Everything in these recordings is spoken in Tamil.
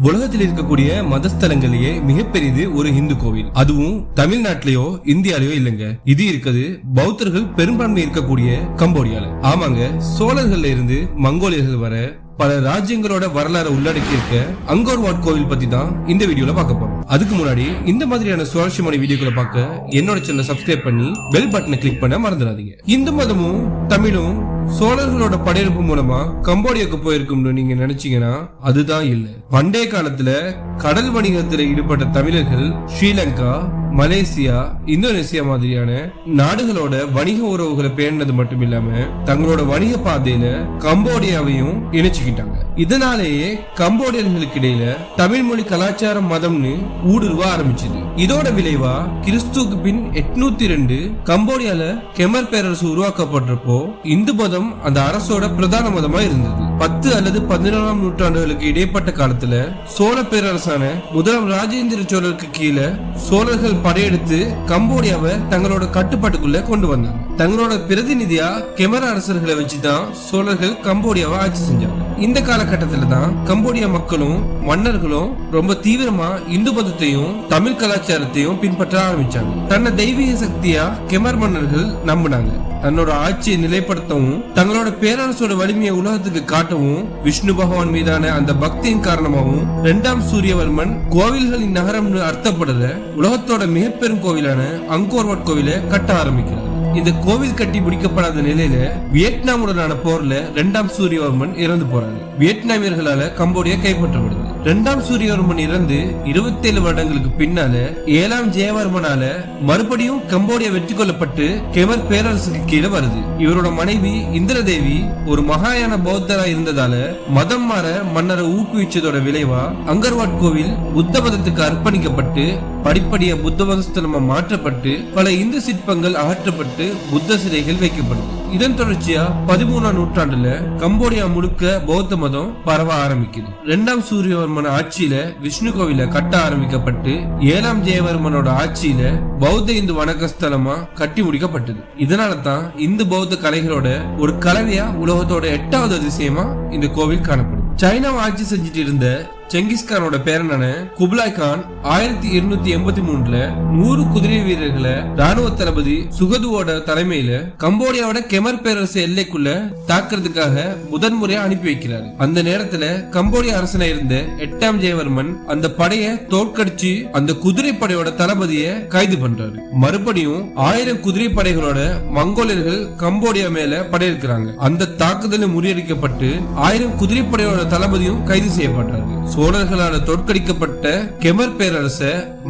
உலகத்தில் இருக்கக்கூடிய மதஸ்தலங்களிலேயே மிகப்பெரியது ஒரு இந்து கோவில். அதுவும் தமிழ்நாட்டிலேயோ இந்தியாலயோ இல்லைங்க. இது இருக்குது பௌத்தர்கள் பெரும்பான்மை இருக்கக்கூடிய கம்போடியால. ஆமாங்க, சோழர்கள்ல இருந்து மங்கோலியர்கள் வர பல ராஜ்யங்களோட வரலாறு உள்ளடக்கி இருக்க அங்கோர் வாட் கோவில் பத்தி தான் இந்த வீடியோல பார்க்க போறோம். அதுக்கு முன்னாடி இந்த மாதிரியான சுவாரஸ்யமான வீடியோக்களை பார்க்க என்னோட சேனலை சப்ஸ்கிரைப் பண்ணி பெல் பட்டனை கிளிக் பண்ண மறந்துடாதீங்க. இந்து மதமும் தமிழும் சோழர்களோட படையெடுப்பு மூலமா கம்போடியாவுக்கு போயிருக்கும்னு நீங்க நினைச்சீங்கன்னா அதுதான் இல்ல. பண்டைய காலத்துல கடல் வணிகத்துல ஈடுபட்ட தமிழர்கள் ஸ்ரீலங்கா, மலேசியா, இந்தோனேசியா மாதிரியான நாடுகளோட வணிக உறவுகளை பேணது மட்டும் இல்லாம தங்களோட வணிக பாதையில கம்போடியாவையும் இணைச்சுக்கிட்டாங்க. இதனாலேயே கம்போடியர்களுக்கு இடையில தமிழ் மொழி கலாச்சாரம் மதம்னு ஊடுருவ ஆரம்பிச்சது. இதோட விளைவா கிறிஸ்துவுக்கு பின் 802 கம்போடியால கெமர் பேரரசு உருவாக்கப்பட்டப்போ இந்து மதம் அந்த அரசோட பிரதான மதமா இருந்தது. 10 அல்லது 11ஆம் நூற்றாண்டுகளுக்கு இடைப்பட்ட காலத்துல சோழ பேரரசான முதலாம் ராஜேந்திர சோழருக்கு கீழே சோழர்கள் படையெடுத்து கம்போடியாவை தங்களோட கட்டுப்பாட்டுக்குள்ள கொண்டு வந்தாங்க. தங்களோட பிரதிநிதியா கெமர் அரசர்களை வச்சுதான் சோழர்கள் கம்போடியாவை ஆட்சி செஞ்சாங்க. இந்த காலகட்டத்துல தான் கம்போடியா மக்களும் மன்னர்களும் ரொம்ப தீவிரமா இந்து மதத்தையும் தமிழ் கலாச்சாரத்தையும் பின்பற்ற ஆரம்பிச்சாங்க. தன்னை தெய்வீக சக்தியா கெமர் மன்னர்கள் நம்பினாங்க. தன்னோட ஆட்சியை நிலைப்படுத்தவும் தங்களோட பேரரசோட வலிமையை உலகத்துக்கு காட்டவும் விஷ்ணு பகவான் மீதான அந்த பக்தியின் காரணமாகவும் 2ஆம் சூரியவர்மன் கோவில்களின் நகரம்னு அர்த்தப்படுற உலகத்தோட மிகப்பெரும் கோவிலான அங்கோர் வாட் கோவிலை கட்ட ஆரம்பிக்கிறார். இந்த கோவில் கட்டி முடிக்கப்படாத நிலையில வியட்நாமுடனான போர்ல 2ஆம் சூரியவர்மன் இறந்து போறாரு. வியட்நாமியர்களால கம்போடியா கைப்பற்றப்படுது. 2ஆம் சூரியவர்மன் இறந்து 27 வருடங்களுக்கு பின்னால 7ஆம் ஜெயவர்மனால மறுபடியும் கம்போடியா வெற்றி கொள்ளப்பட்டு கெமர் பேரரசுக்கு கீழே வருது. இவரோட மனைவி இந்திரதேவி ஒரு மகாயான பௌத்தரா இருந்ததால மதம் மாற மன்னரை ஊக்குவிச்சதோட விளைவா அங்கோர் வாட் கோவில் புத்த மதத்துக்கு அர்ப்பணிக்கப்பட்டு படிப்படியா புத்த மதஸ்தலமா மாற்றப்பட்டு பல இந்து சிற்பங்கள் அகற்றப்பட்டு புத்த சிலைகள் வைக்கப்படும். இதன் தொடர்ச்சியா 13ஆம் நூற்றாண்டுல கம்போடியா முழுக்க பௌத்த மதம் பரவ ஆரம்பிக்குது. 2ஆம் சூரியவர்மன் ஆட்சியில விஷ்ணு கோவில கட்ட ஆரம்பிக்கப்பட்டு 7ஆம் ஜெயவர்மனோட ஆட்சியில பௌத்த இந்து வணக்கஸ்தலமா கட்டி முடிக்கப்பட்டது. இதனால தான் இந்து பௌத்த கலைகளோட ஒரு கலவையா உலகத்தோட 8வது அதிசயமா இந்த கோவில் காணப்படும். சைனாவை ஆட்சி செஞ்சுட்டு இருந்த செங்கிஸ்கானோட பேரனான குப்லாய் கான் 1283ல 100 குதிரை வீரர்களை ராணுவ தளபதி சுகதுவோட தலைமையில கம்போடியாவோட கெமர் பேரரசு எல்லைக்குள்ள தாக்குறதுக்காக முதன்முறையா அனுப்பி வைக்கிறாரு. அந்த நேரத்துல கம்போடியா அரசனா இருந்த 8ஆம் ஜெயவர்மன் அந்த படைய தோற்கடிச்சு அந்த குதிரை படையோட தளபதியை கைது பண்றாரு. மறுபடியும் 1000 குதிரை படைகளோட மங்கோலியர்கள் கம்போடியா மேல படையெடுக்கிறாங்க. அந்த தாக்குதல் முறியடிக்கப்பட்டு 1000 குதிரை படையோட தளபதியும் கைது செய்யப்படுறாரு. சோழர்களால தோற்கடிக்கப்பட்ட கெமர் பேரரச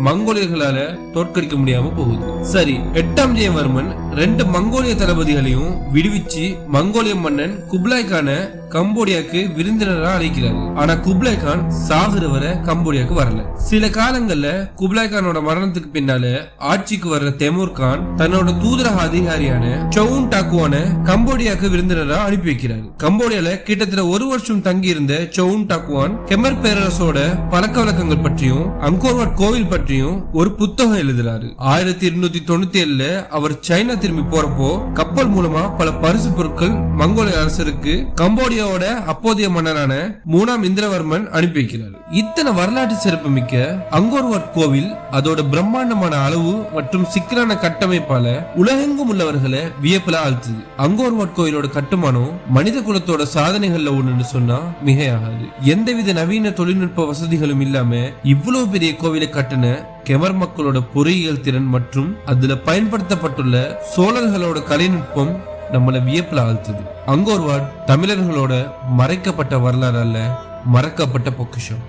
மங்கோலியர்களால தோற்கடிக்க முடியாம போகுது. சரி, 8ஆம் ஜெயவர்மன் 2 மங்கோலிய தளபதிகளையும் விடுவிச்சு மங்கோலிய மன்னன் குப்லாய் கான கம்போடியாக்கு விருந்தினரா அழைக்கிறாரு. ஆனா குப்லாய் கான் சாகுற வரை கம்போடியாக்கு வரல. சில காலங்கள்ல குப்லாய் கானோட மரணத்துக்கு பின்னால ஆட்சிக்கு வர்ற தெமூர் கான் தன்னோட தூதரக அதிகாரியான சவுன் டாக்குவான கம்போடியாக்கு விருந்தினரா அனுப்பி வைக்கிறாரு. கம்போடியால கிட்டத்தட்ட 1 வருஷம் தங்கி இருந்த சவுன் டாக்குவான் கெமர் பேரரசோட பழக்க வழக்கங்கள் பற்றியும் அங்கோர் வாட் கோவில் பற்றியும் ஒரு புத்தகம் எழுதுறாரு. 1297ல அவர் சைனா திரும்பி போறப்போ கப்பல் மூலமா பல பரிசு பொருட்கள் மங்கோலிய அரசருக்கு கம்போடியாவோட அப்போதைய மன்னரான 3ஆம் இந்திரவர்மன் அனுப்பி வைக்கிறார். இத்தனை வரலாற்று சிறப்பு மிக்க அங்கோர் வாட் கோவில் அதோட பிரம்மாண்டமான அளவு மற்றும் சிக்கலான கட்டமைப்பால உலகெங்கும் உள்ளவர்களை வியப்புல ஆழ்த்துது. அங்கோர் வாட் கோவிலோட கட்டுமானம் மனித குலத்தோட சாதனைகள்ல ஒண்ணுன்னு சொன்னா மிகையாகாது. எந்தவித நவீன தொழில்நுட்ப வசதிகளும் இல்லாம இவ்வளவு பெரிய கோவிலை கட்டின கெமர் மக்களோட பொறியியல் திறன் மற்றும் அதுல பயன்படுத்தப்பட்டுள்ள சோழர்களோட கலைநுட்பம் நம்மள வியப்புல ஆழ்த்துது. அங்கோர் வாட் தமிழர்களோட மறைக்கப்பட்ட வரலாறு அல்ல, மறக்கப்பட்ட பொக்கிஷம்.